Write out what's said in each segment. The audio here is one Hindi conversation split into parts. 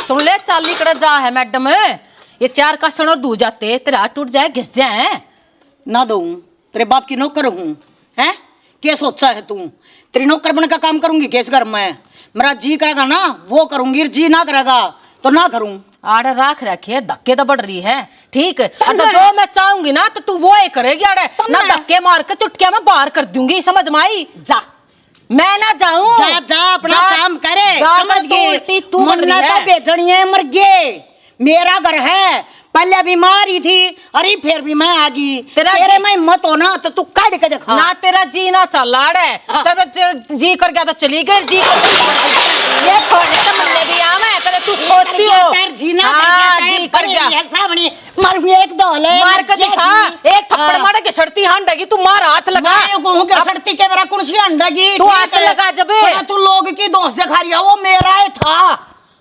सुन ले, चाली कड़ा जा है मैडम, ये 4 कसन और दूध जाते तेरा टूट जाए, घिस जाए। ना दो, तेरे बाप की नौकर हूँ, हैं? क्या सोचा है तू? तेरी नौकर बन का काम करूंगी केस घर में? मेरा जी करेगा ना वो करूंगी, जी ना करेगा तो ना करूं। आड़े राख रखे धक्के तो बढ़ रही है, ठीक है? तो जो मैं चाहूंगी ना तो तू वो ही करेगी। आड़े ना धक्के मार के चुटकिया में बाहर कर दूंगी, समझ में आई? जा, मैं ना जाऊं। जा जा अपना काम करे, समझ गई? तू मरना तो बेचनी है, मर गए। मेरा घर है, पहले बीमारी थी, अरे फिर भी मैं आ गई। तेरे में हिम्मत हो ना तो तू काट के दिखा ना। तेरा जी ना चल लाड़े, तब जी कर गया तो चली गई, जी ये थोड़े से मरने भी आ मैं तेरे, तू सोचती हो जीना जी कर गया सामने मर एक दौले मार के दिखा, एक थप्पड़ मारे के सड़ती हंडेगी, तू मार हाथ लगा। कहूं के सड़ती के मेरा कुर्सी हंडेगी, तू हाथ लगा जबे। तू लोग की दोस्त दिखा रही है, वो मेरा ही था।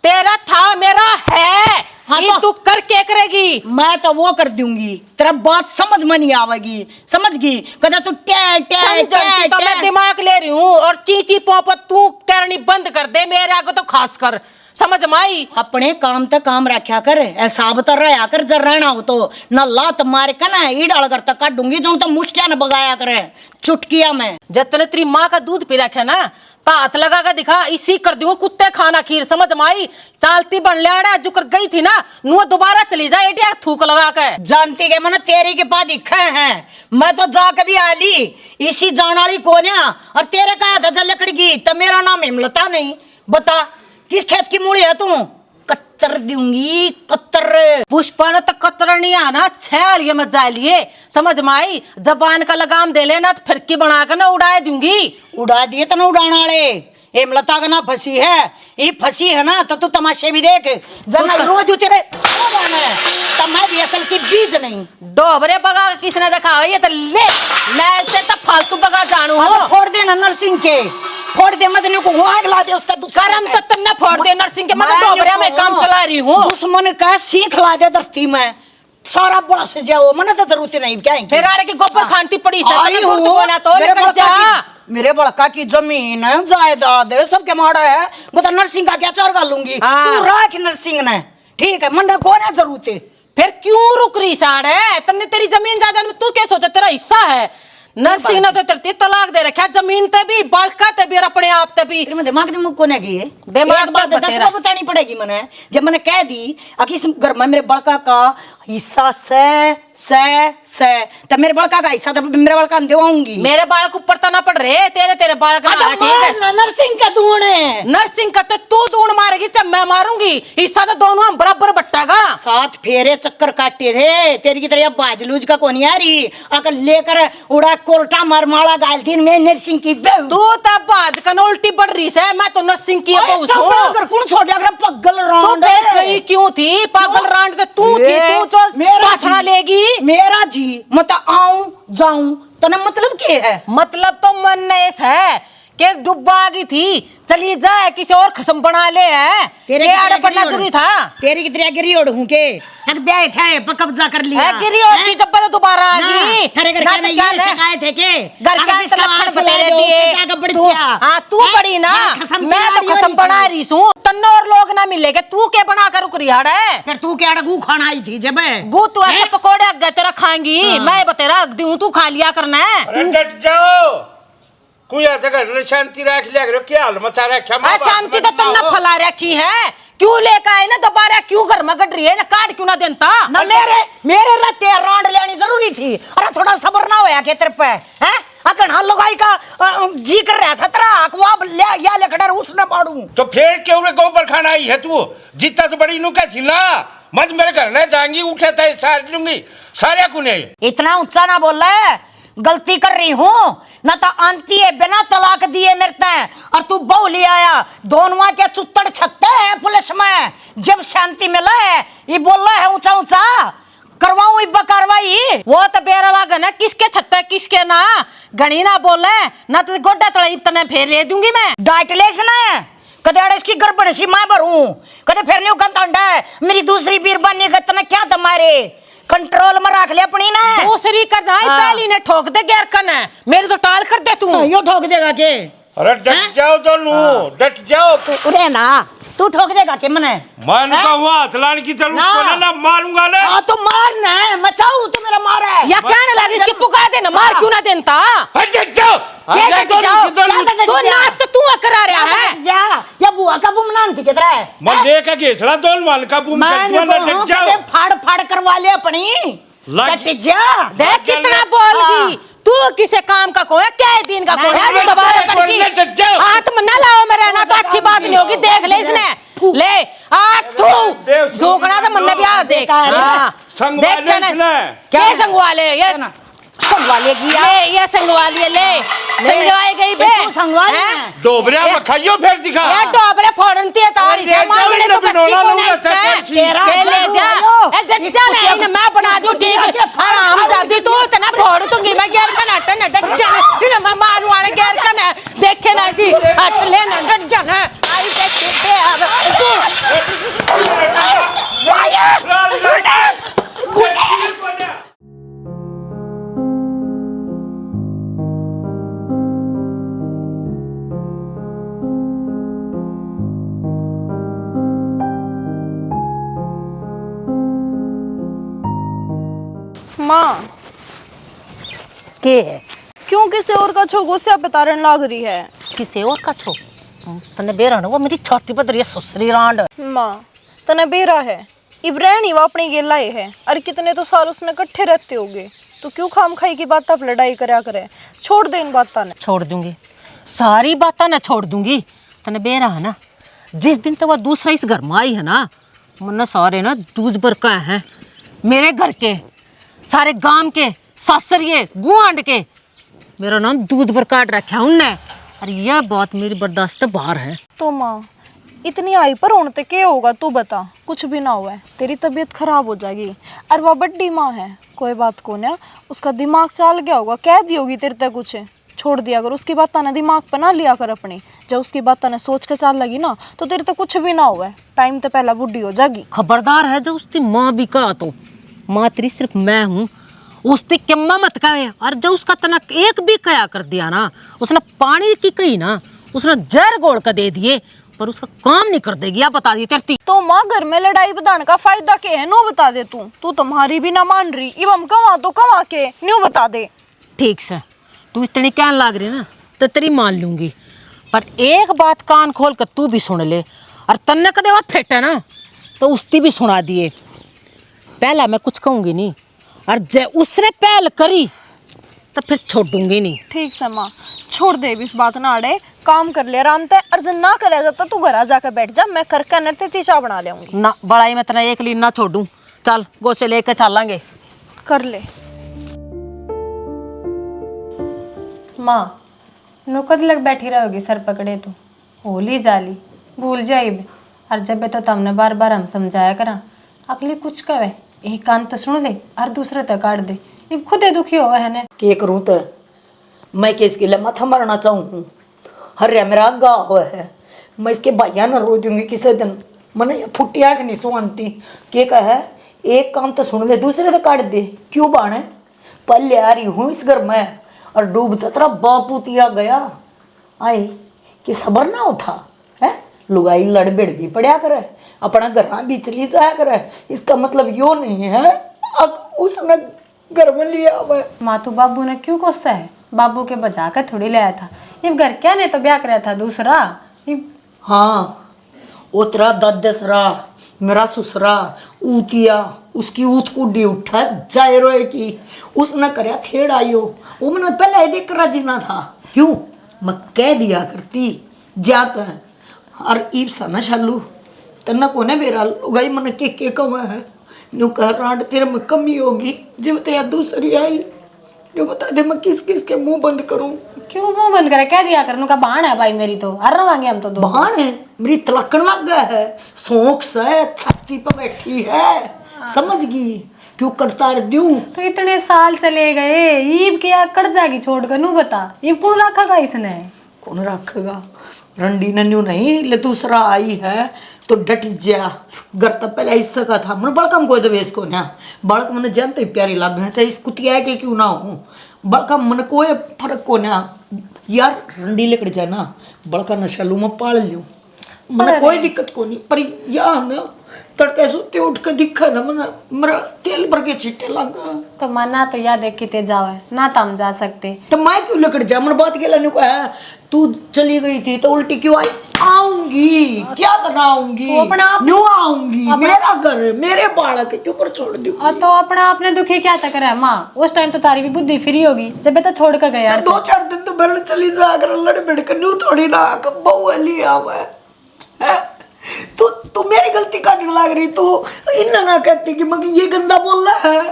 तेरा था मेरा है। हाँ तो तू कर क्या करेगी? मैं तो वो कर दूंगी, तेरा बात समझ में नहीं आवेगी, समझ गई? कहता तू तो मैं दिमाग ले रही हूँ और चीची पोपत तू करनी बंद कर दे मेरे आगे, तो खास कर समझ में आई? अपने काम तक काम रखा कर, ऐसा बता रहा कर, जर रहना हो तो न लात मार के ना ईडाल कर तक काटूंगी, जो तो मुष्टिया न बगाया करे चुटकिया में। जब तूने तेरी माँ का दूध पी रखा ना तो हाथ लगा के दिखा, इसी कर दूंगा कुत्ते खाना खीर, समझ में आई? चालती बन लिया जो कर गई थी ना नु दोबारा चली जाए, एटिया थूक लगा के। जानती के मन तेरी के पास दिखे हैं, मैं तो जाके भी आली इसी जान वाली कोन्या, और तेरे कहा था जल लकड़गी तो मेरा नाम हिमलता नहीं। बता किस खेत की मूड़ी है तू? कत्तर दूंगी, कत्तर। पुष्पा ने तो कत्तर नहीं आना, 6 मत जा लिए, समझ में आई? जबान का लगाम दे लेना तो फिरकी बना कर ना उड़ा दूंगी। उड़ा दिए तो ना उड़ाने वाले, हेमलता का ना फंसी है, ये फंसी है ना तो तू तमाशे भी देख। जना रोज तेरे तब मैं भी असल की बीज नहीं। डोबरे बगा किसने देखा? ये तो ले से तो फालतू बगा जानू हो। फोड़ देना नरसिंह के, फोड़ दे मत को आग ला दे उसका करम तो तन्ने फोड़ दे नरसिंह के, मैं तो डोबरे में काम चला रही हूँ। दुश्मन का सीख ला दे धरती में, सारा बड़ा से जाओ, मन तो जरूरत नहीं क्या है? फिर आड़े की गोबर खांती पड़ी से आई हूँ, मेरे बड़का की जमीन जायदाद सबके माड़ा है, बता नरसिंह का क्या चार कर लूंगी? तू राख नरसिंह ने, ठीक है? मन को ना जरूरत है। फिर क्यों रुक रही साड़े? तन्ने तेरी जमीन जायदाद में तू क्या सोचा तेरा हिस्सा है? नरसिंह ने तो तेरे तलाक दे रखा, जमीन ते भी, बालका ते भी और अपने आप ते भी। तेरे दिमाग में कोने की है? दिमाग बात 10 बार बतानी पड़ेगी मने, जब मैंने कह दी कि इस घर में मेरे बड़का का हिस्सा से तब मेरे बड़का का हिस्सा तब मेरे बड़का देवाऊंगी। मेरे बालक ऊपर तो ना पड़ रहे, तेरे बालक ना, ठीक है? नरसिंह का दूण है, नरसिंह का तो तू दूण मारेगी जब मैं मारूंगी, हिस्सा तो दोनों हम बराबर बट्टागा। 7 फेरे चक्कर काटे थे तेरी की तरह, बाजलूज का कौन यारी अगर लेकर उड़ा कोर्टा मारमाड़ा गाल थी मैं नरसिंह की बहू। तू तब बाज का उल्टी बढ़ रही है, मैं तो नरसिंह की बहू हूं। कौन छोड़ पागल रांड गई क्यों थी? पागल रांड के तू थी, तू जो पाछड़ा लेगी मेरा जी मत आऊं जाऊं तने मतलब क्या है? मतलब तो मन नेस है कि डुब्बा गई थी, चली जाए किसी और खसम बना ले है, तेरे आड़े पड़ना जरूरी था। तेरी कितनी गिरी ओढ़ हूं के अग ब्याह थे कब्जा कर लिया है, गिरी ओढ़ती जब तो दोबारा आ गई। तेरे घर में ये शिकायत है के घर के अंदर लखड़ बते रहती है। हां तू बड़ी ना, मैं तो खसम बना रही हूं, तन्नो और लोग ना मिलेगे, तू के बना कर रुक रही है? फिर तू क्या गू खाना आई थी जब गू तू ऐसे पकोड़े अग तेरा खाएंगी, मैं बतेरा अग दूं, तू खा लिया करना है। अरे डट जाओ, कोई आता घर शांति रख लिया करो, क्या हाल मचा रखा? शांति तो तुमने फैला रखी है, क्यों लेकर आए ना दोबारा? क्यों घर में गट रही है ना? काट क्यों ना देता ना? मेरे रहते रांड लेनी जरूरी थी। अरे थोड़ा सब्र ना होया के तेरे पे हैं? अकन हाल लगाई का जी कर रहा था तेरा अकवाब ले या लेकर उसने मारू तो फिर क्यों रे गोबर खाना आई है तू? जितना तो बड़ी नुका थी ना, मत मेरे घर न जाएंगी, उठे थे सार लूंगी सारे को नहीं। इतना ऊंचा ना बोल रहा, गलती कर रही हूँ ना तो आंती है बिना तलाक दिए मेरते, और तू बहू ले आया, दोनों के चुत्तड़ छत्ते हैं पुलिस में, जब शांति मिला है ये बोल रहा है ऊंचा ऊंचा करवाऊं इब्बा कार्रवाई। वो तो बेरा लागा ना, किसके छत्ते किसके ना, घनी ना बोले ना तो गोड्डा तड़ा इतना फेर ले दूंगी मैं। डांट ले सुना कदे अड़े इसकी गड़बड़ सी मैं भरूं, कदे फिर नहीं कंता मेरी दूसरी बीरबानी का तना क्या तुम्हारे कंट्रोल में रख ले अपनी ना। दूसरी का दाई हाँ। पहली ने ठोक दे गैर कन है, मेरे तो टाल कर दे तू। यो ठोक देगा के? अरे डट जाओ दोनों, डट जाओ। उरे ना तू ठोक देगा के मने? मान का हुआ हथलान की तरफ ना। ना मारूंगा ना। हाँ तो मारना है, मचाऊ तो मेरा मार है। या कहने लगी इसकी पुकार देना, मार क्यों ना देता? डट जाओ। क्या डट जाओ? तू नाच तो तू करा रहा है। जा या बुआ का बुमनान थी किधर है? मैं लेकर घेसड़ा दोल मान का बुम कर मैं ना डट जाओ। फाड़ फाड़ करवा ले अपनी। डट जा। देख कितना बोलगी तू, किसे काम का कौन है, क्या दिन का कौन है जो दोबारा पड़की हाथ में न लाओ मेरे ना, तो अच्छी बात नहीं होगी। देख ले इसने ले आ तू धोकड़ा तो मन भी आ देख। हाँ देख क्या संगवाले ये संगवाले की ये संगवाली ले संगवाई गई बे संगवाले डोबरा में खाइयो फिर दिखा। ये डोबरे फोड़नती है तारी से मांगने तो बस की कौन है इसके के ले जा ए जट जा ले मैं बना दूं ठीक। आराम दादी तू इतना फोड़ दूंगी मैं गैर का नट नट जा मैं मारू आने गैर का ना देखे ना सी हट ले ना डट जा ना आई देख अब तू माँ के क्यों किसी और का छो गुस्सा पतारन लाग रही है? किसी और का छो तने बेरा वो मेरी छाती पर ये सुसरी रांड। माँ तने बेरा है इब्राहिम ही वो अपनी गेलाए है, और कितने तो साल उसने इकट्ठे रहते होगे, तो क्यों खाम खाई की बात आप लड़ाई करया करे? छोड़ दे इन बातों ने। छोड़ दूंगी सारी बातें ना छोड़ दूंगी। तने बेरा है ना, जिस दिन तक वो दूसरा इस घर में आई है ना, मन सारे ना दूज बरका है मेरे घर के, सारे गांव के, सासरिये गुआंड के मेरा नाम दूध पर काट रखा है उनने, और यह बात मेरी बर्दाश्त से बाहर है। तो माँ इतनी आई पर होने क्या होगा तू बता? कुछ भी ना हुआ है, तेरी तबीयत खराब हो जाएगी। और वह बड्डी माँ है, कोई बात को ना, उसका दिमाग चल गया होगा, कह दी होगी तेरे तक कुछ, छोड़ दिया अगर उसकी बात ना दिमाग पर ना लिया कर अपनी। जब उसकी बात ना सोच के चल लगी ना तो तेरे तक कुछ भी ना हुआ है, टाइम तो पहला बुढ़ी हो जाएगी। खबरदार है जो उसकी माँ भी कहा तो माँ तेरी सिर्फ मैं हूँ, उसकी किम्मा मत कहे। और जो उसका तना एक भी कया कर दिया ना, उसने पानी की कही ना, उसने जहर घोल कर दे दिए, पर उसका काम नहीं कर देगी। आप बता दी तेरती तो माँ घर में लड़ाई बधाने का फायदा क्या है? नो बता दे तू तुम्हारी भी ना मान रही, इब हम कमा तो कमा के न्यू बता दे। ठीक से तू इतनी कहने लाग रही ना तो तेरी मान लूंगी, पर एक बात कान खोल कर तू भी सुन ले, और तन्ने कदे वह फेटे ना तो उसकी भी सुना दिए। पहला मैं कुछ कहूंगी नहीं, और जे उसने पहल करी तो फिर छोड़ूंगी नहीं। ठीक से माँ छोड़ दे इस बात ना अड़े, काम कर ले आराम ते, और जब ना करे जाता तू घर आ जाकर बैठ जा, मैं करके नते चाय बना लेऊंगी। ना बड़ाई में तना एक लीन ना छोड़ूं, चल गोसे लेके चलेंगे। कर ले माँ नो कद लग बैठी रहोगी सर पकड़े तो होली जाली भूल जाइब। और जब तो तुमने बार बार हम समझाया करा, अगली कुछ कहे एक कान तो सुन ले और दूसरे तक काट दे, ये खुद दुखी हो है ने। के करूँ तो मैं के इसके लिए माथा मारना चाहूँ, हर मेरा गा हुआ है, मैं इसके भैया न रो दूंगी किसी दिन। मैंने फुटिया कि नहीं सुनती के कहे एक काम तो सुन ले दूसरे तो काट दे, क्यों बाणे पल आ रही हूँ इस घर में, और डूबता तेरा बापू तिया गया आई कि सबर ना होता है। लुगाई लड़बेड़ भी पड़ा करे, अपना घर भी चली जाया करे, इसका मतलब यो नहीं है अब उसने घर में लिया हुआ है। माँ तो बाबू ने क्यों गुस्सा है, बाबू के बजा कर थोड़ी लाया था, ये घर क्या ने तो ब्याह कराया था दूसरा। हाँ वो तेरा ददसरा मेरा ससुरा ऊतिया उसकी ऊत कुड्डी उठा जाए रोए की उसने करया थेड़ आयो, वो मैंने पहले ही देख कर जीना था, क्यों मैं कह दिया करती जाकर। और ईब सा न शालू तन्ना कोने बेरा लुगाई मन के कमा है न्यू कह राड तेरे में कमी होगी जब ते दूसरी आई, जो बता दे मैं किस किस के मुंह बंद करूं। क्यों मुंह बंद करे, कह दिया कर, उनका बहाना है भाई, मेरी तो हर रवांगे हम तो दो बहान है, मेरी तलकन लग गया है, शौक से छाती पर बैठी है, समझ गई क्यों करता दूं। तो इतने साल चले गए, ईब क्या कट जाएगी छोड़ कर, नू बता ईब कौन रखेगा इसने? कौन रखेगा, रंडी नन्यू नहीं ले दूसरा आई है तो डट जा। घर तक पहले हिस्सा का था मन बड़कम कोई तो वेस को ना बड़क मन जानते प्यारी लग गए चाहे इस कुतिया के क्यों ना हो बड़का मन कोई फर्क को ना यार रंडी लेकर जाना बड़का नशा लू मैं पाल लूँ मन कोई दिक्कत को नहीं पर या ना तड़के सुते उठ के दिखा ना मन मेरा तेल भर के छीटे लगा तो माँ ना तो याद है किते जाओ ना तो हम जा सकते। तो मैं क्यों लेकर जा मन बात के लाने को है तू चली गई थी तो उल्टी क्यों आई आऊंगी क्या बनाऊंगी तो अपना न्यू आऊंगी मेरा घर मेरे बालक क्यों पर छोड़ दूं तो अपना आपने दुखी क्या तक रहा है माँ उस टाइम तो तारी भी बुद्धि फ्री होगी जब तो छोड़ कर गया। 2-4 दिन तो बेल चली जा अगर लड़ भिड़ कर न्यू थोड़ी ना बहू लिया हुआ है तू मेरी गलती काटने लग रही तू इन ना कहती कि मगर ये गंदा बोल रहा है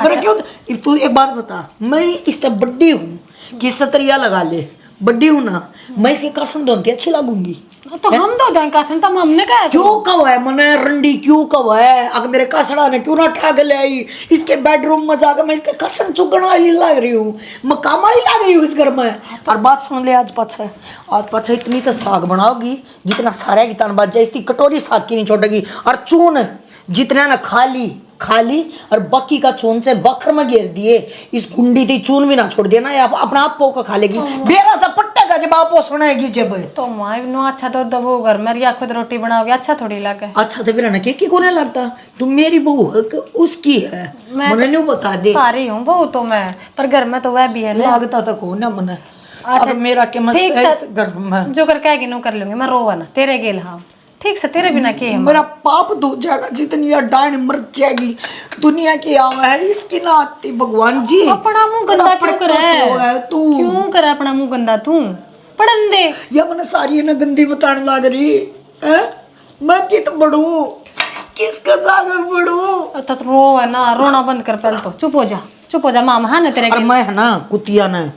मेरा क्यों तू एक बात बता मैं इस तरह बड्डी हूँ कि सतरिया लगा ले बड्डी हूँ ना मैं इसके कासन धोती अच्छी लगूंगी तो हम दो दें कासन तो हमने कहा क्यों कब है मने रंडी क्यों कब है अगर मेरे कसड़ा ने क्यों ना ठाक ले आई इसके बेडरूम में जाकर मैं इसके कसन चुगण वाली लग रही हूँ मैं काम वाली लग रही हूँ इस घर में। और बात सुन ले आज पाछा इतनी तो साग बनाओगी जितना सारे की तान बात जाए इसकी कटोरी साग की नहीं छोड़ेगी और चून जितना ना खाली और बक्की का चून से बखर में घेर दिए इस गुंडी थी चून भी ना छोड़ दिया ना या अपना आप पोका खा लेगी बेरा सा पट्टे का जब आप पोसणेगी जब तो माँ नो अच्छा तो दबो घर में या खुद रोटी बनाओगे अच्छा थोड़ी लगे अच्छा तो फिर ना के कोने लगता तुम मेरी बहू है कि उसकी है मैंने नहीं बता दे सारी हूँ बहू तो मैं पर घर में तो वह भी है ना लगता तो को ना मने अच्छा मेरा के मत घर में जो कर कहेगी नो कर लूंगी मैं रोवा ना तेरे गेल हाँ ठीक से तेरे बिना के मेरा पाप धो जाएगा जितनी यार डांड मर जाएगी दुनिया की आवा है इसकी ना आती भगवान जी अपना मुंह गंदा क्यों करे तू क्यों करे अपना मुंह गंदा तू पढ़न दे या मैंने सारी ना गंदी बताने लग रही है मैं कित बढ़ू किसका साग में बढ़ू तो रो है ना रोना बंद कर पहले तो चुप हो जा मामा हाँ ना तेरे और मैं है ना कुतिया ना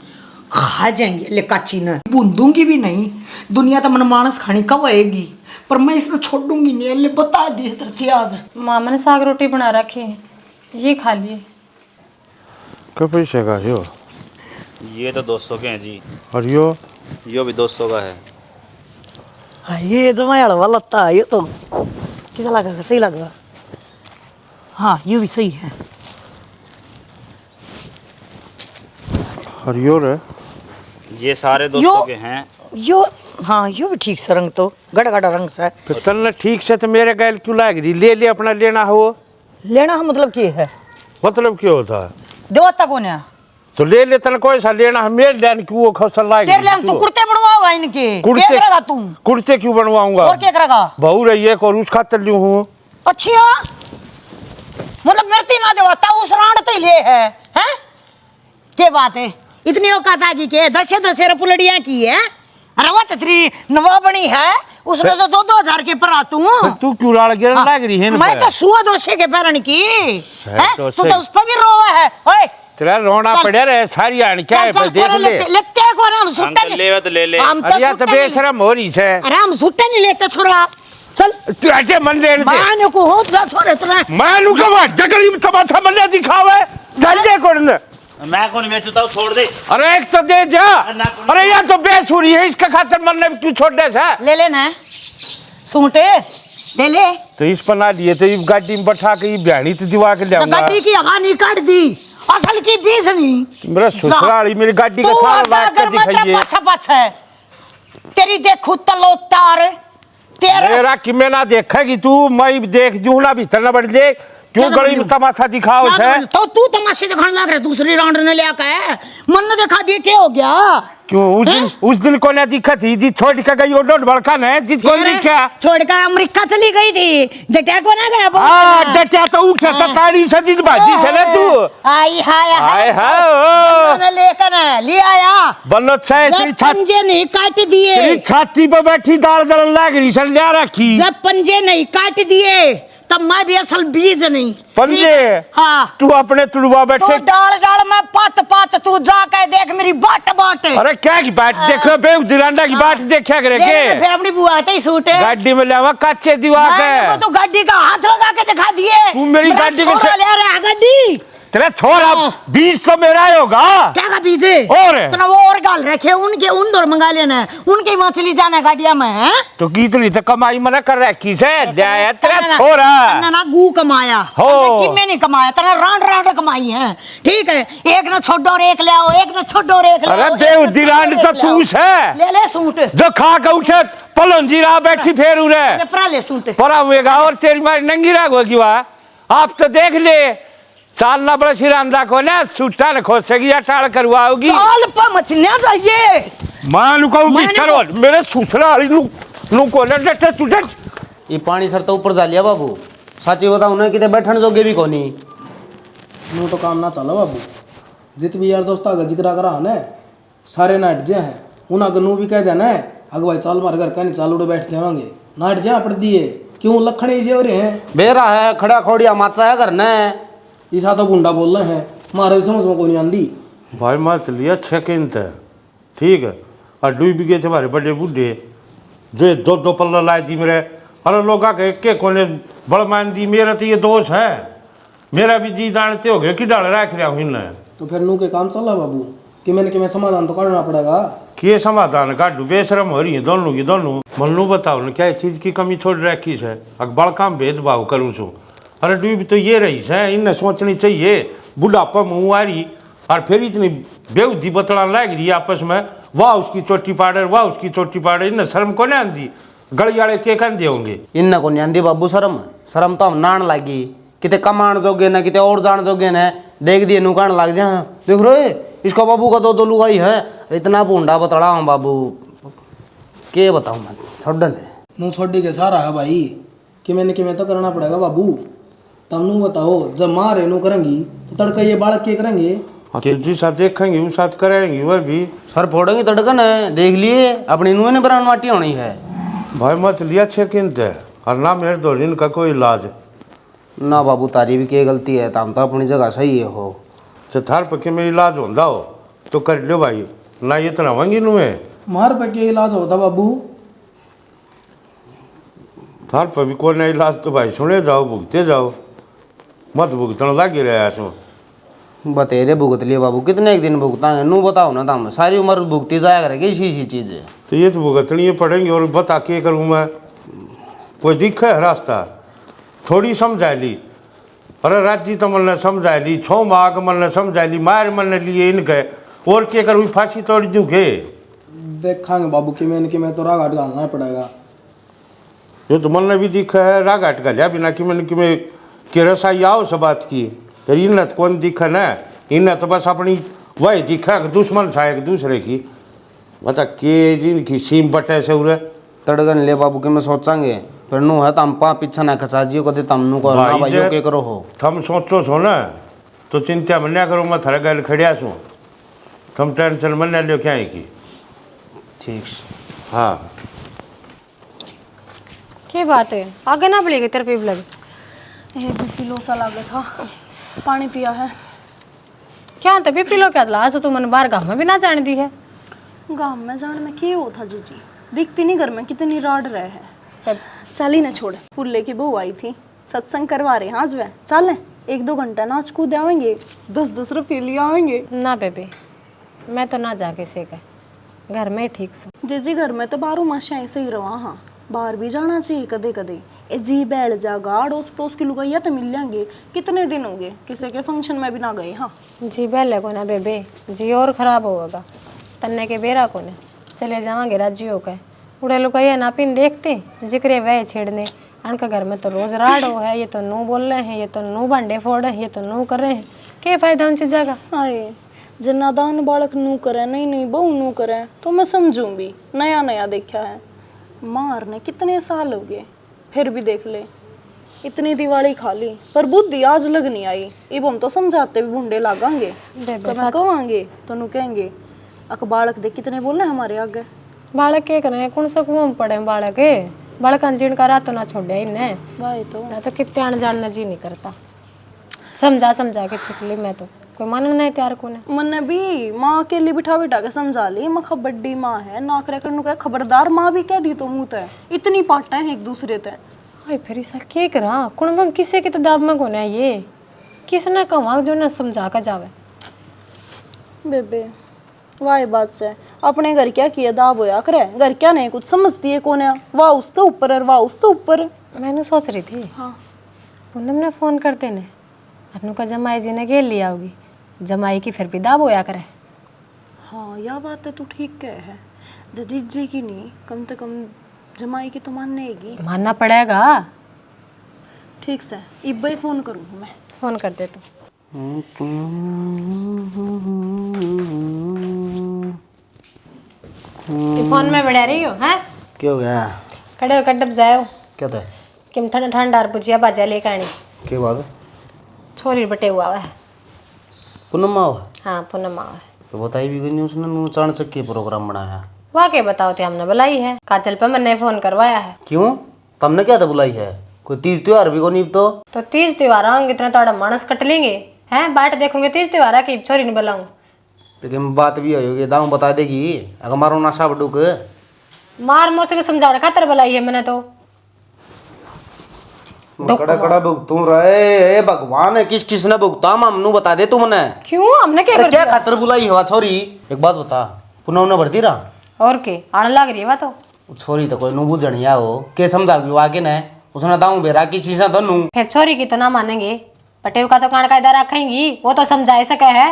खा जाएंगे ले काची ना बूंदूंगी भी नहीं दुनिया तो मन मानस खानी कब आएगी पर मैं इसने छोड़ दूंगी नहीं ले बता दिए थी आज मामा ने साग रोटी बना रखी है ये खा लिए क्या पैसे का यो ये तो 200 के हैं जी और यो भी 200 का है। हाँ, ये जो मैं हड़वा लगता है ये तो कैसा लगा सही लगा हाँ ये भी सही है और यो रे ये सारे 200 के हैं। यो हाँ यो भी ठीक से रंग तो गड़ा गड़ा रंग सा तो तन्ने ठीक से तो मेरे गैल क्यों लाग रही ले अपना लेना हो लेना है मतलब क्या है मतलब क्यों होता है देवता कौन है तो ले तन कोई सा लेना है मेरे लेन क्यों वो खसल लाग तेरे लिए तू कुर्ते बनवाओगा इनके क्या करेगा तू कुर्ते क्यों बनवाऊंगा और क्या करेगा बहू रही है और उस खातर लियो हूँ अच्छा मतलब मेरे तीन ना देवता उस रांड तो ले है हैं क्या बात है इतनी औकात आ गई के 10 पुलड़ियां की है अरे वो तेरी नवा बनी है उसने तो 2-2 हजार के पर आतू तू क्यों लाड़ गिरन लाग रही है मैं तो सुआ दोषे के पैरन की हैं तू तो उस पर भी रोवा है ओए तेरा रोना पड़े रे सारी आन क्या है देख ले लेते को हम सुट्टा अंकल ले तो ले ले अरे तो बेशरम हो रही है अरे हम सुट्टा नहीं लेते छोरा चल तू ऐसे मन ले मानो को हो जा छोरे तेरा मानू का जगली में तमाशा मन ले दिखावे जल्दी कर मैं कौन बेचता हूँ छोड़ दे। अरे एक तो दे जा अरे यार तो बेस हो रही है इसका खातर मरने क्यों छोड़ दे सा ले लेना सूटे ले ले तो इस पर ना लिए तो ये गाड़ी में बैठा के ये बयानी तो दिवा के ले आऊंगा गाड़ी की हवा नहीं काट दी असल की बीस नहीं मेरा ससुराली मेरी गाड़ी का सारा लाग के दिखाइए पाछा है तेरी देखू तलो तार तेरा मेरा कि मैं ना देखेगी तू मैं देख दूं ना भीतर ना बढ़ दे क्यों गली में तमाशा दिखाओ है तो तू तमाशे दिखाने लग रहा दूसरी राउंड ने ले आके मन ने देखा दिए क्या हो गया क्यों उस दिन को ना दिक्कत थी जी छोड़ के गई ओडो बड़का ने जित को नहीं क्या छोड़ कर अमेरिका चली गई थी डटिया को ना गया हां डटिया तो उठा तो तारी सजी बाजी से ना तू आई हाय हाय हाय ने लेकर ले आया बल्लो छे तेरी पंजे नहीं काट दिए तेरी छाती पे बैठी दाल दल लाग रही सन ले रखी जब पंजे नहीं काट दिए तब मैं भी असल बीज नहीं पंजे हाँ तू अपने तुड़वा बैठे तो डाल में पात तू जाके देख मेरी बाट अरे क्या की बात देखो बे दिलांडा की बात देखा करे के फिर अपनी बुआ तो ही सूट है गाड़ी में लेवा कच्चे दीवा के तो गाड़ी का हाथ लगा के दिखा दिए तू मेरी गाड़ी के ले रहा है गाड़ी तेरा छोरा बीज तो मेरा ही होगा। क्या का बीजे और तो ना वो और गाल रखे उनके उन दौर मंगा लेना उनकी मछली जाना गाड़िया में है तो कितनी तो कमाई मना कर रहा है किसे तेरा तना छोरा ना गू कमाया हो। कि मैं नहीं कमाया तना रांड रांड कमाई है। ठीक है एक ना छोड़ो और एक ले आओ एक ना छोड़ो और एक ले अरे आओ, बेहुदी एक ना रांड छोड़ो, तो एक ले आओ। तूस है ले ले सूट जो खा के उठे पलंजी रहा बैठी फेर उरे परा ले सूट परा हुएगा और तेरी मारी नंगी राग होगी वह आप तो देख ले चालना बड़ा सिरांदा को ना सूटा न खोसेगी या टाड़ करवाओगी चाल पर मछलियां चाहिए मान को मैं करो मेरे ससुरा नु को न डटे तू डट ये पानी सर तो ऊपर जा लिया बाबू साची बताऊ ना किते बैठन जोगे भी कोनी नू तो काम ना चला बाबू जित भी यार दोस्त आगे जिक्र करा है ना सारे नाट जे हैं उन अगर नू भी कह देना है अगर भाई चाल मार घर कहनी चाल उड़े बैठ जाएंगे नाट जा पड़ दिए क्यों लखड़े जे हो रहे हैं बेरा है खड़ा खोड़िया माचा है घर ने ईसा तो गुंडा बोल रहे हैं मारे समझ में कोई नहीं आंदी भाई मत लिया छकिंत ठीक है और डूब गए थे हमारे बड़े बूढ़े जो दो दो पल्ला लाए थी मेरे अरे लोग के के कोने बड़ मान दी मेरा तो ये दोष है मेरा भी जी जानते हो गए कि डाल रख रहा हूँ इन्हें तो फिर नू के काम चला बाबू कि मैंने समाधान तो करना पड़ेगा के समाधान का बेशरम हो रही है दोनों की दोनों मनु बताओ ना क्या चीज़ की कमी छोड़ रखी है अकबड़ काम भेदभाव करूँ छू अरे डूब तो ये रही है इन्हें सोचनी चाहिए बुढ़ापा मुँह आ रही और फिर इतनी बेउदी बतला लग रही आपस में वाह उसकी चोटी पाड़े वाह उसकी चोटी पाड़े इन्हें शर्म को नहीं आती गलियाड़े के कहते होंगे इन्न को नहीं आंदी बाबू शर्म शर्म तो हम नान लागी किते कमान जोगे ना किते और जान जोगे ना देख दिए नुकान लग जा देख रो इसका बाबू का दो लुगाई है इतना बूंडा बतड़ा हूँ बाबू के बताऊँ मैं छोड़ने नू छोड़ी के सारा है भाई कि मैंने तो करना पड़ेगा बाबू तब नू बताओ जब माँ रेनू करेंगी तो तड़का ये बालक के करेंगे जिस साथ देखेंगे उस साथ करेंगे वह भी सर फोड़ेंगे तड़कन है देख लिए अपनी नुए ने बरान माटी होनी है भाई मत लिया छकिंत है और ना मेरे दो दिन का कोई इलाज ना बाबू तारी भी क्या गलती है तम तो अपनी जगह सही है हो तो थार पक्के में इलाज होता हो तो कर लो भाई ना इतना वंगी नुए मार पे के इलाज होता बाबू थार पर भी कोई ना इलाज तो भाई सुने जाओ भुगते जाओ मत भुगतना लगे रहा तू बतेरे भुगत लिए बाबू कितने एक दिन भुगता है नू बताओ ना तम सारी उम्र भुगती जाया करेगी इसी चीज़ है तो ये तो भुगतनी पड़ेंगे और बता के करूँ मैं कोई दिक्कत है रास्ता थोड़ी समझा ली अरे राज्य तो मन ने समझा ली छो माग मन ने समझा ली मार मन ने लिए इनके और क्या करूँ फांसी तोड़ दूँ के देखांगे बाबू कि मैं तो राग घालना पड़ेगा जो तो मन ने भी दिखा है राग हट गया बिना कि मैंने कि मैं कि रसाई आओ सब बात की फिर इन्हें तो कौन दिखा ना इन्हें तो बस अपनी वही दिखा दुश्मन था एक दूसरे की बता के जिनकी सीम बटे से उरे तड़गन ले बाबू के मैं सोचांगे फिर नू है तम पा पीछा ना खचा जियो को दे तम नू को ना भाइयों के करो हो थम सोचो सो ना तो चिंता मन्या करो मैं थरा गल खड़िया छू थम टेंशन मन्या लियो क्या है की ठीक हाँ क्या बात है आगे ना पड़ेगी तेरे पे लगे ये बीपी लो सा लगा था पानी पिया है क्या तभी पीलो क्या आज तो तुमने बाहर गाँव में भी ना जाने दी है गाँव में जाने में क्या हो था जीजी दिखती नहीं घर में कितनी राड रहे हैं चल ही ना छोड़ फुल्ले की बहू आई थी सत्संग करवा रहे हैं आज वह चल 1-2 घंटा नाच कूद आएंगे 10-10 रुपये ले आएंगे ना बेबे मैं तो ना जाके सीखा घर में ही ठीक सो जीजी घर में तो 12 मास ऐसे ही रहा हाँ बाहर भी जाना चाहिए कदे कदे ए जी बैठ जा गाड़ उस पड़ोस की लुगाइया तो मिल जाएंगे कितने दिन हो गए किसी के फंक्शन में भी ना गए हाँ जी बेले को ना बेबे जी और खराब होगा तन्ने के बेरा को ने चले जावांगे राज्यों का उड़े लोग ये ना पिन देखते जिक्रे वह छेड़ने अनका घर में तो रोज राड़ो है ये तो नू बोल रहे हैं ये तो नू भांडे फोड़ है ये तो नू कर रहे हैं क्या फायदा उन चीज़ा का आए जो नादान बालक नू करे नहीं बहू नू करे तो मैं समझूं भी नया नया देखा है मारने कितने साल हो गए फिर भी देख ले इतनी दिवाली खा ली पर बुद्धि आज लग नहीं आई इब हम तो समझाते भी भूडे लागेंगे कहेंगे तो नू कहेंगे अक बालक देख कितने बोल रहे हमारे आगे बालक क्या करें कौन सा कुआं पड़े बालक बालक अंजीण का रात तो ना छोड़े इन्हें भाई तो ना तो कितने आने जाने जी नहीं करता समझा के छिपली मैं तो कोई मानना नहीं तैयार को ने मैंने भी माँ अकेली बिठा के समझा ली मैं बड्डी माँ है नाक रेकड़ कह खबरदार माँ भी कह दी तो मुँह तय इतनी पाटा है एक दूसरे तय हाय फिर ऐसा क्या करा कौन हम किसी के तो दाब में कोने ये किसने कहवा जो न समझा कर जावे। बेबे वाह बात से अपने घर क्या किया दाब होया करे, घर क्या नहीं कुछ समझती है कौन है, वाह उस तो ऊपर है वाह उस तो ऊपर। मैंने सोच रही थी हाँ पूनम ने फोन करते ने अनु का जमाई जी ने घेर लिया होगी, जमाई की फिर भी दाब होया करे। हाँ यह बात है, तू ठीक कह है। जीजे की नहीं कम से कम जमाई की तो माननेगी। मानना पड़ेगा। ठीक से इब्बे फोन करूँ मैं। फोन कर दे तू। ये फोन में बढ़ा रही हो हैं? क्या हो गया? खड़े होकर डब जाओ। क्या था? किम ठंड ठंडार बुझिया बाजा लेकर आनी। क्या बात है? छोरी बटे हुआ है। पूनम आओ। हाँ पूनम आओ है। तो बताई भी नहीं उसने, नू चाणक्य के प्रोग्राम बनाया। वहाँ के बताओ थे हमने बुलाई है, काजल पे मैंने फोन करवाया है। क्यों? तुमने क्या था बुलाई है? कोई तीज त्योहार भी को नहीं तो? तीज त्योहार आऊंगे इतना थोड़ा मानस कट लेंगे हैं, बाट देखोगे तीज त्योहार की छोरी नहीं बुलाऊं। लेकिन बात भी होगी, दाऊ बता देगी अगर मारो नशा बडूक मार मोसे के समझाने खातर बुलाई है मैंने तो। कड़ा कड़ा भुगतू रहे ए भगवान, किस किस ने भुगता हमनू बता दे तू मने। क्यों हमने क्या अरे कर क्या दिया? खातर बुलाई हुआ छोरी? एक बात बता, पुनः ने भरती रहा और के आने लग रही है बात। तो छोरी तो कोई नू बुझणिया हो के समझागी आगे ने उसने दाऊ बेरा की चीज़ें तो नू फिर छोरी की तो ना मानेंगे, पटेव का तो कान कायदा रखेंगी, वो तो समझाए सके है।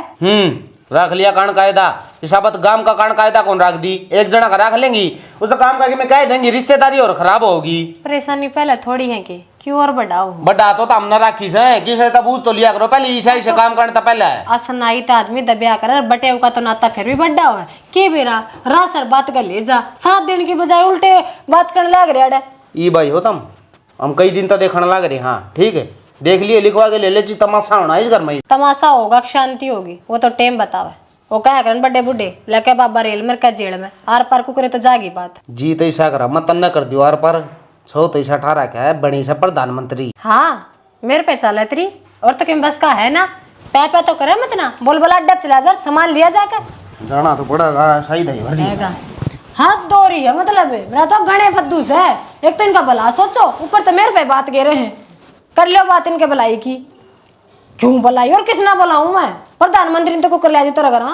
रख लिया कान कायदा, इसाबत गांव का कान कायदा कौन रख दी? एक जना का रख लेंगी उसका काम का में कह देंगी, रिश्तेदारी और खराब होगी। परेशानी पहले थोड़ी है कि क्यों और बढ़ाओ। बड़ा तो हमने राखी से किसे तब पूछ तो लिया करो पहले, ईसा से काम करने तो पहले असनाई तो आदमी दबिया कर, बटेव का तो नाता फिर भी बड्डा हुआ है के बेरा रासर बात कर ले जा, 7 दिन की बजाय उल्टे बात करने लग रहे। ई भाई हो तुम, हम कई दिन तो देखने लग रहे। हाँ ठीक है, देख लिए लिखवा के ले ले ची, तमाशा होना इस घर में। तमाशा होगा शांति होगी, वो तो टेम बतावे। वो क्या करन बड़े बुढ़े लेके बाबा रेल में क्या जेल में आर पार को करे तो जागी बात। जी तो ऐसा करा मत न कर दियो आर पर, छो तो ऐसा 18 क्या है बड़ी सा प्रधानमंत्री। हाँ मेरे पे चल है तेरी, और तो किम बस का है ना, पैपा तो करे मत ना, बोल बोला अड्डा चला जा, सामान लिया जाकर जाना तो पड़ेगा, सही दही भर दी। हाथ दो रही है मतलब है, मेरा तो गणे फद्दूस है। एक तो इनका भला सोचो, ऊपर तो मेरे पे बात कह रहे हैं, कर लो बात इनके भलाई की। क्यों भलाई और किस ना बुलाऊं मैं, प्रधानमंत्री ने तो कर लिया जी तरह करा।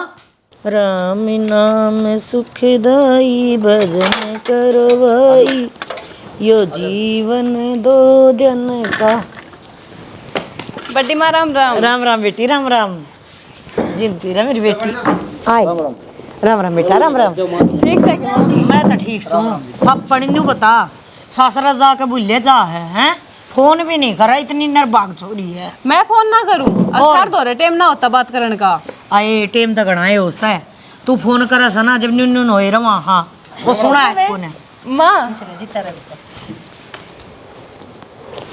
राम नाम सुखदाई भजन करो भाई, यो जीवन दो दिन का। बड्डी माँ राम राम। राम राम बेटी, राम राम। जिंदगी रहा मेरी बेटी। आए राम राम बेटा, राम राम। ठीक से मैं तो ठीक सू। अब पढ़ी बता, सासरा जाके भूले जा है हैं? फोन भी नहीं करा, इतनी नरबाग छोरी है। मैं फोन ना करूं, अखर दो टेम ना होता बात करने का। आए टेम तो गणा है उस है, तू फोन करा सा ना जब न्यून होए रवा। हाँ वो सुना है फोन है। माँ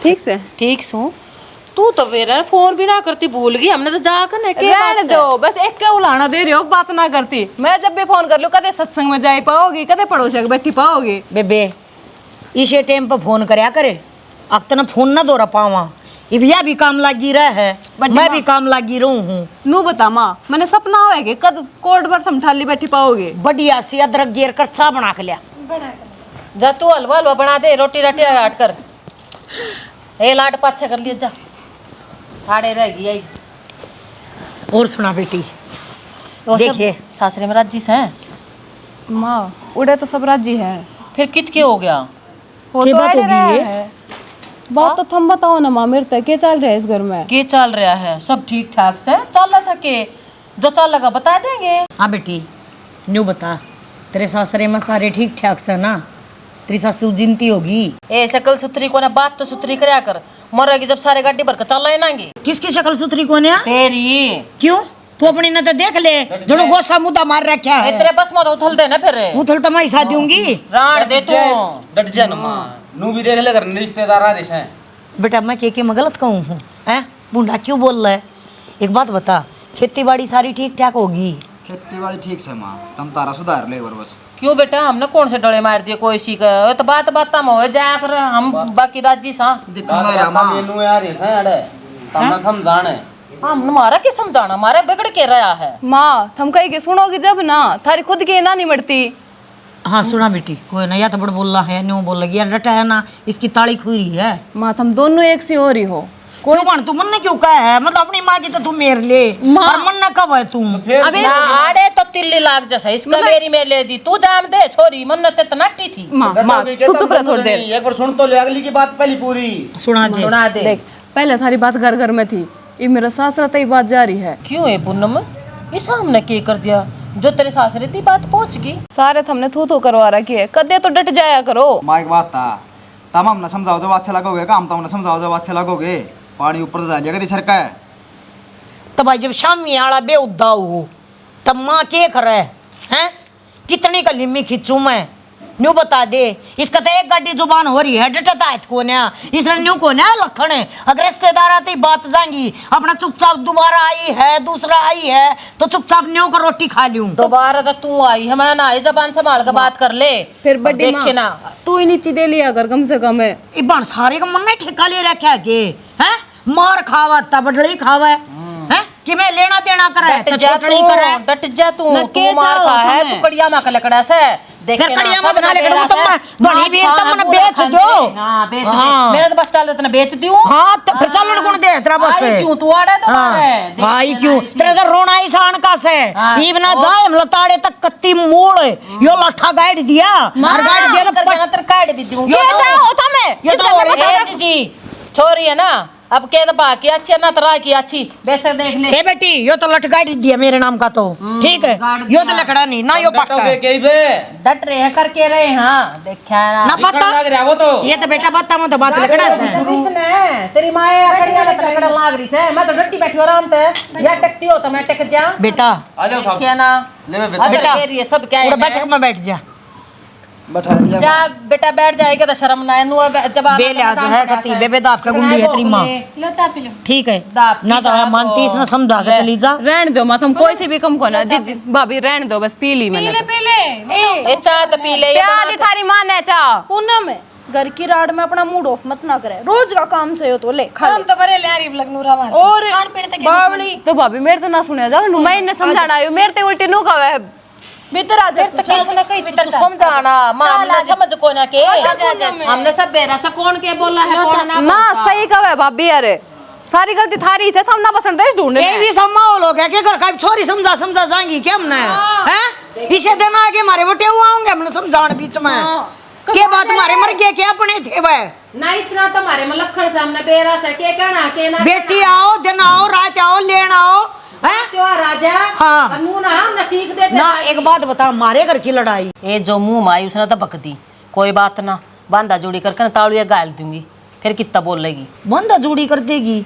ठीक से ठीक सू, तू तो मेरा फोन भी ना करती, भूल गई हमने तो जाकर ना के रहने दो, बस एक का उलाना दे रही हो, बात ना करती। मैं जब भी फोन कर लूं कदे सत्संग में जाई पाओगी, कदे पड़ोसी के बैठी पाओगी। बेबे इसे टाइम पर फोन करया करे, अब तो ना फोन ना दोरा पावा। इबिया भी काम लागी रहा है, मैं भी काम लागी रहूं हूँ। नू बता माँ, मैंने सपना हुआ है कि कद कोट पर समठाली बैठी पाओगे। बढ़िया सी अदरक गेर कर चा बना के लिया। जा तू हलवा हलवा बना दे, रोटी राटी हट कर, ए लाट पाछे कर लिए जा, आड़े रह गई आई। और सुना बेटी, देखिए सासरे में राजी से हैं। माँ उड़े तो सब राजी है। फिर कित के हो गया? वो की तो बात अड़े होगी रहे ये? हैं। बात तो थम बताओ ना माँ, मेरे तक क्या चल रहा है इस घर में? के चल रहा है? सब ठीक ठाक से चल रहा था के जो चल लगा बता देंगे। हाँ बेटी न्यू बता, तेरे सासरे में सारे ठीक ठाक से ना? तेरी सासू जिंती होगी? ए शकल सुथरी को ना, बात तो सुथरी करया कर, मरेगी जब सारे गाड़ी भर के चल लेनांगे। किसकी शक्ल सुथरी कौन है? तेरी। क्यों? तू अपनी न तो देख ले, जो गोसा मुद्दा मार रखा है। तेरे बस मत उथल दे ना फिर, उथल तो मैं ही शादी दूंगी। राण दे तू। डट जा ना, नू भी देख ले कर रिश्तेदार आ रहे हैं। बेटा मैं के मैं गलत कहूँ हूँ हैं? बूढ़ा क्यों बोल रहा है? एक बात बता, खेती बाड़ी सारी ठीक ठाक होगी? खेती बाड़ी ठीक से माँ, तुम तारा सुधार ले बस। क्यों बेटा, हमने कौन से डोले मार दिए कोई सी का? तो बात बात में हो जा कर, हम बाकी राजी सा। मेनू आ रहे हैं अड़े, तमना समझाने। हम हमारा क्या समझाना, हमारे बिगड़ के रहा है। माँ थम कही के सुनोगी जब ना, थारी खुद की ना नहीं मरती। हाँ सुना बेटी, कोई ना या तो बड़ बोल रहा है, न्यू बोल लगी यार, डटा है ना, इसकी ताली खुई रही है। माँ तुम दोनों एक सी हो रही हो। क्यों बन तू मन ने क्यों कहा है मतलब अपनी माँ की तो तू मेरे ले और मन ना कब है तू अबे ना आड़े तो तिल्ली लाग जैसा इसका मेरी में ले दी तू जाम दे छोरी मन ते तनाटी थी। माँ माँ तू चुप रह थोड़ी देर। एक बार सुन तो ले अगली की बात पहली पूरी सुना दे। देख पहले थारी बात घर घर में थी, ये मेरा सासरा तई बात जारी है। क्यों है पूनम इस हमने क्या कर दिया जो तेरे सासरे ती बात पहुंच गई। सारे हमने थू थू करवा रखी है, कदे तो डट जाया करो। माँ एक बात था तम हमने समझाओ जब अच्छे लगोगे काम तो हमने समझाओ जब अच्छे लगोगे पानी ऊपर जा लिया कदी सरका है तब भाई जब शामी आला बेउदा हो तब माँ के करे हैं कितनी का लिम्मी खींचू मैं न्यू बता दे इसका तो एक गाड़ी जुबान हो रही है डटता है को इसने न्यू को लखन है अगर रिश्तेदार आते बात जाएंगी अपना चुपचाप दोबारा आई है दूसरा आई है तो चुपचाप न्यू का रोटी खा लूं दोबारा तो तू आई है मैं ना जबान संभाल के बात कर ले फिर बड़ी माँ ना तू ही नीचे दे लिया कर कम से कम है। इबान सारे का मन में ठेका ले रखा है के हैं मार खावा तबड़ली खावा है कि मैं लेना देना करे तो छोटड़ी करे डट जा तू मार खा है तू कड़िया में लकड़ा से देख फिर कड़िया मत ना लेकर तुम बड़ी भी तुम मन बेच दो हां बेच दे मेरे तो बस चल इतना बेच दूं हां तो फिर चल कौन दे तेरा बस क्यों तू आड़े तो मारे भाई क्यों तेरे का रोना ही सान का से ईब ना जाए हम लताड़े तक कत्ती मोड़ यो लठा गाइड दिया और गाइड दिया तो तेरे काट भी दूं ये जाओ तुम्हें ये तो जी छोरी है ना अब के तो बाकी अच्छी ना तरह की अच्छी वैसे देख ले ए बेटी यो तो लठ गाइड दिया मेरे नाम का तो ठीक है यो तो लकड़ा नहीं ना यो पक्का है डट रहे हैं करके रहे हां देखा ना पता ये तो बेटा बता मत बात लकड़ा से तेरी माँ कड़िया लकड़ा लाग रही से मैं तो डटी बैठी आराम से या टकती हो तो मैं टक जा बेटा आ जाओ साहब क्या ना ले मैं बेटा ये सब क्या है बैठ में बैठ जा बैठा दिया जा बेटा बैठ जाएगा तो शर्म ना नु जब बेले आज है कती बेबे दाप का गुंडी है तेरी माँ लो चाय पी लो। ठीक है ना तो मानती इसने समझा के चली जा रहने दो माँ तुम कोई से भी कम को ना जी भाभी रहने दो बस पी ली मैंने ए चाय तो पी ले प्यार थारी माँ ने चाह पूनम है घर की राड में अपना मूड ऑफ मत ना करे रोज का काम से हो तो ले खा ले। तो बड़े लारी लगनूरा मार और बावली तो भाभी मेरे तो ना सुने जा मैं इन्हें समझाना आयु मेरे ते उल्टी नु का भीतर आ जा तो किसी ने कही तू समझाना मां हमने समझ को ना के हमने सब बेरा से कौन के बोला है कौन ना माँ सही कहे भाभी अरे सारी गलती थारी से हम ना पसंद देश ढूंढने ये भी सब माहौल है कि घर का छोरी समझा समझा जाएंगी क्या हमने हैं इसे देना है कि हमारे बटे हुआ होंगे हमने समझाने बीच में के बात हमारे मर गए क्या अपने थे वह ना इतना तुम्हारे मलखन सामने बेरा से के कहना के ना बेटी आओ दिन आओ रात आओ लेन आओ हैं क्यों राजा हाँ। कानून हम ना सीख देते ना एक बात बता हमारे घर की लड़ाई ये जो मुंह माई उसने तो बक दी कोई बात ना बांधा जोड़ी करके ताड़िया गाल दूंगी फिर कितना बोलेगी बंदा जुड़ी कर देगी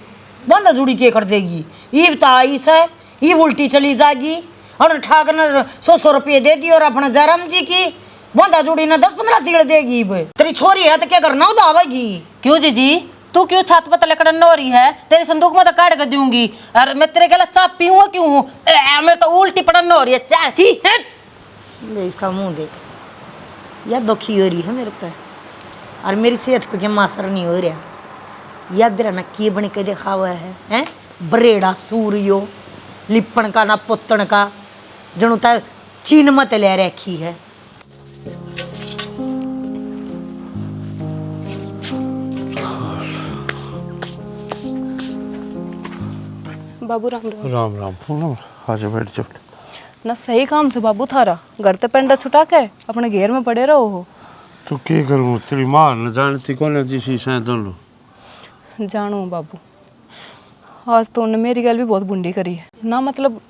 बंदा जुड़ी के कर देगी ईब ताईस है ईब उल्टी चली जाएगी और ठाकर 100 रुपये दे दी और अपना जयराम जी की बंदा जुड़ी ना 10-15 तिगड़ देगी तेरी छोरी है तो क्या करना हो दावेगी क्यों जी तू क्यों छत पर लकड़ नोरी है तेरे संदूक में तो काट कर दूंगी और मैं तेरे गला चाप पीऊँ क्यों हूँ मैं तो उल्टी पड़न नोरी है चाची इसका मुंह देख या दुखी हो रही है मेरे पे और मेरी सेहत पे क्या मासर नहीं हो रहा या बेरा ना की बन के देखा हुआ है हैं बरेड़ा सूर्यो लिपण का ना पुतण का जणु ता चीन मत ले रखी है बाबू राम राम राम राम पूनम आजा बैठ जा ना सही काम से बाबू थारा घर ते पेंडा छुटा के अपने घेर में पड़े रहो हो तो क्या करूँ तेरी माँ न जानती कौन है जिसी से दोनों जानो बाबू आज तो उन्होंने मेरी गल भी बहुत बुंडी करी है ना मतलब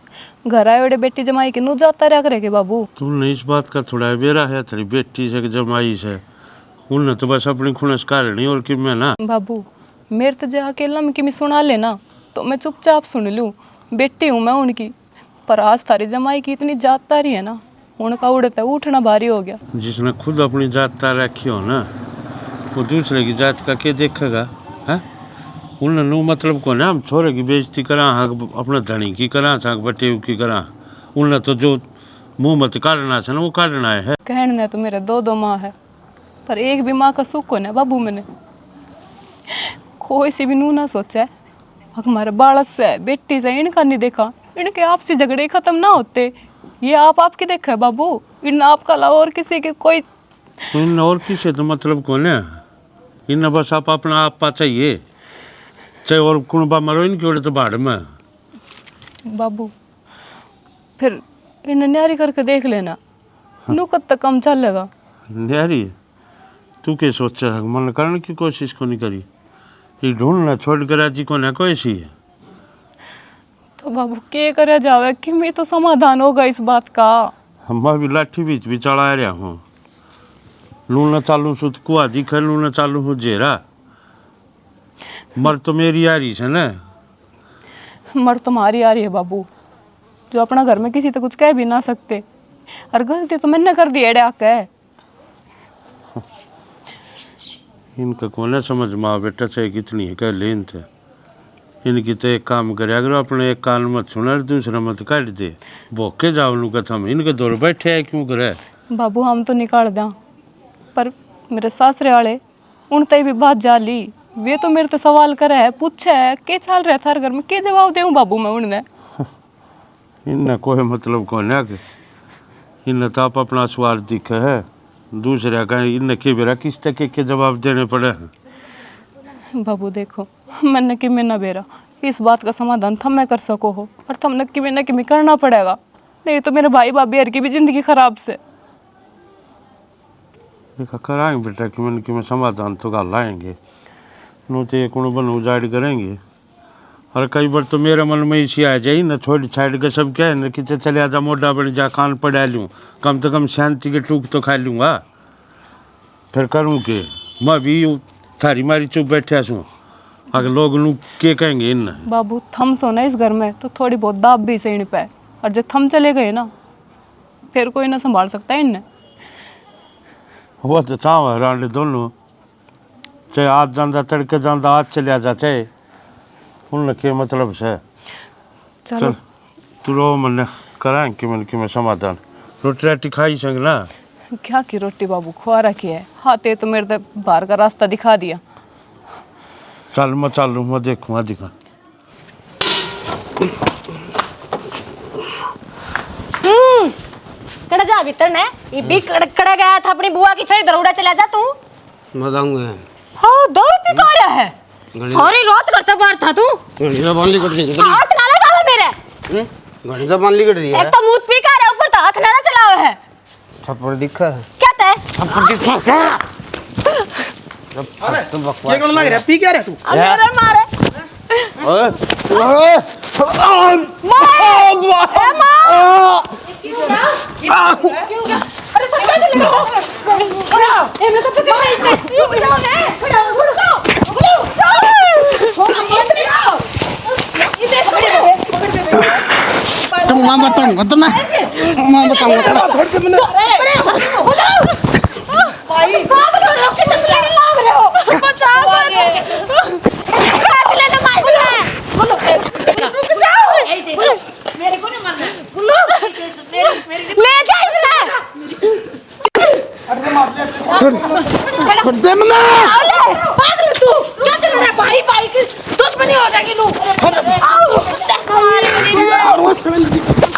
घर आए बड़े बेटी जमाई के नू जाता रहा करे के बाबू तुमने इस बात का थोड़ा बेरा है तेरी बेटी से जमाई से उनने तो बस अपनी खुनस कारणी और कि मैं ना बाबू मेरे तो जा अकेला में कि मैं सुना लेना तो मैं चुपचाप सुन लूँ बेटी हूँ मैं उनकी पर आज थारी जमाई की इतनी जात रही है ना उनका उड़ता उठना भारी हो गया जिसने खुद अपनी जात तार रखी हो ना वो दूसरे की जात का क्या देखेगा है उन्हें नो मतलब को ना हम छोरे की बेइज्जती करा अपना धनी की करा था बटे की करा उन्हें तो जो मुँह मत काटना था ना वो काटना है कहने तो मेरे दो माँ है पर एक भी माँ का सुख को ना बाबू मैंने कोई सी भी नू ना सोचा है हमारे बालक से बेटी से इनका नहीं देखा इनके आपसी झगड़े खत्म ना होते ये आप आपकी देखा है बाबू इन आपका अलावा और किसी के कोई इन और किसी तो मतलब कौन है इन बस आप अपना आप पा चाहिए चाहे और कुणबा मरो इनकी ओर तो बाढ़ में। बाबू फिर इन न्यारी करके देख लेना, नू कब तक कम चलेगा। न्यारी तू क्या सोचा है, मन करने की कोशिश को नहीं करी, ये ढूंढना छोड़ कर राजी को ना कोई सी है। तो बाबू के करे जावे कि मैं तो समाधान होगा इस बात का। हम भी लाठी बीच भी चढ़ा रहा हूँ, लूना चालू सुत कुआ दिखे, लूना चालू हूँ जेरा, मर तो मेरी आ रही है ना। मर तुम्हारी आ रही है बाबू, जो अपना घर में किसी तो कुछ कह भी ना सकते, और गलती तो मैंने कर दी एड़े आके। इनका कौन समझ माँ बेटा चाहे कितनी है कह लेन थे, इनकी तो एक काम करे, अगर अपने एक कान मत सुना दूसरा मत काट दे, भोके जाओ लू कथा में इनके दौर बैठे है क्यों करे। बाबू हम तो निकाल दें, पर मेरे सासरे वाले उन तय भी बात जा ली, वे तो मेरे तो सवाल करे है, पूछे है के चल रहा थार घर में, के जवाब दूं बाबू मैं उन्हें। इनने कोई मतलब कौन है कि इनने तो आप अपना स्वार्थ दिखा है, दूसरे का इनने के बेरा किस तक के जवाब देने पड़े हैं। बाबू देखो मैंने कि मैं ना बेरा इस बात का समाधान थम मैं कर सको हो, और थमने कि मैंने कि मैं करना पड़ेगा, नहीं तो मेरे भाई भाभी हर की भी जिंदगी खराब से। देखा कराएंगे बेटा कि मन कि मैं समाधान तो गाल लाएंगे, नू तो एक बन उजाड़ करेंगे। और कई बार तो मेरे मन में इसी आ जाए ना, छोड़ छाड़ के सब क्या है ना कि चले आजा मोटा बन जा, कान पड़ा लूँ, कम से कम शांति के टूक तो खा लूँगा, फिर करूँ के मैं भी थारी मारी चुप बैठा सूँ, अगर लोग नू के कहेंगे इन। बाबू थम सो ना इस घर में तो थोड़ी बहुत दाब भी सही पे, और जब थम चले गए ना फिर कोई ना संभाल सकता है इन्हें। वो तो चाव रांडे दोनों, चाहे आज जाता तड़के जाता आज चले जा, चाहे उन के मतलब से। चलो तू रो मन कराएं कि मन कि मैं समाधान, रोटी राटी खाई संग ना। क्या की रोटी बाबू खुआ रखी है, हाथे तो मेरे तो बाहर का रास्ता दिखा दिया। चल मैं चालू, मैं देखूँगा दिखा। कड़ा जा भीतर ने ये भी कड़ा गया था अपनी बुआ की छड़ी दरोड़ा चला जा तू। बताऊंगा। हाँ 2 रुपये का रहा है, सारी रात करता बाहर था तू। घड़ी तो बांध ली कट रही है, हाथ ना लगा मेरे, घड़ी तो बांध ली कट रही है। एक तो मुंह पी का रहा ऊपर तो हाथ ना चलाओ है। थप्पड़ दिखा है, क्या तय थप्पड़ दिखा क्या? अरे ये कौन लग रहा है, पी क्या रहा तू? अब मेरे मारे ओए अरे तो क्या दिल लो ए मैं तो क्या है इसने यू जाओ ने छोड़ मत जाओ ये देख तुम मां बताऊंगा तो मैं बताऊंगा छोड़ दे मैंने। भाई भाग रहे हो कितने लड़े लाग रहे हो, बचाओ काट लेना मार बोलो रुक जाओ मेरे को नहीं मारना बोलो ले जा इसने छोड़ दे मैंने। ले भाग ले तू क्या चल रहा है, भाई भाई की दुश्मनी हो जाएगी लू।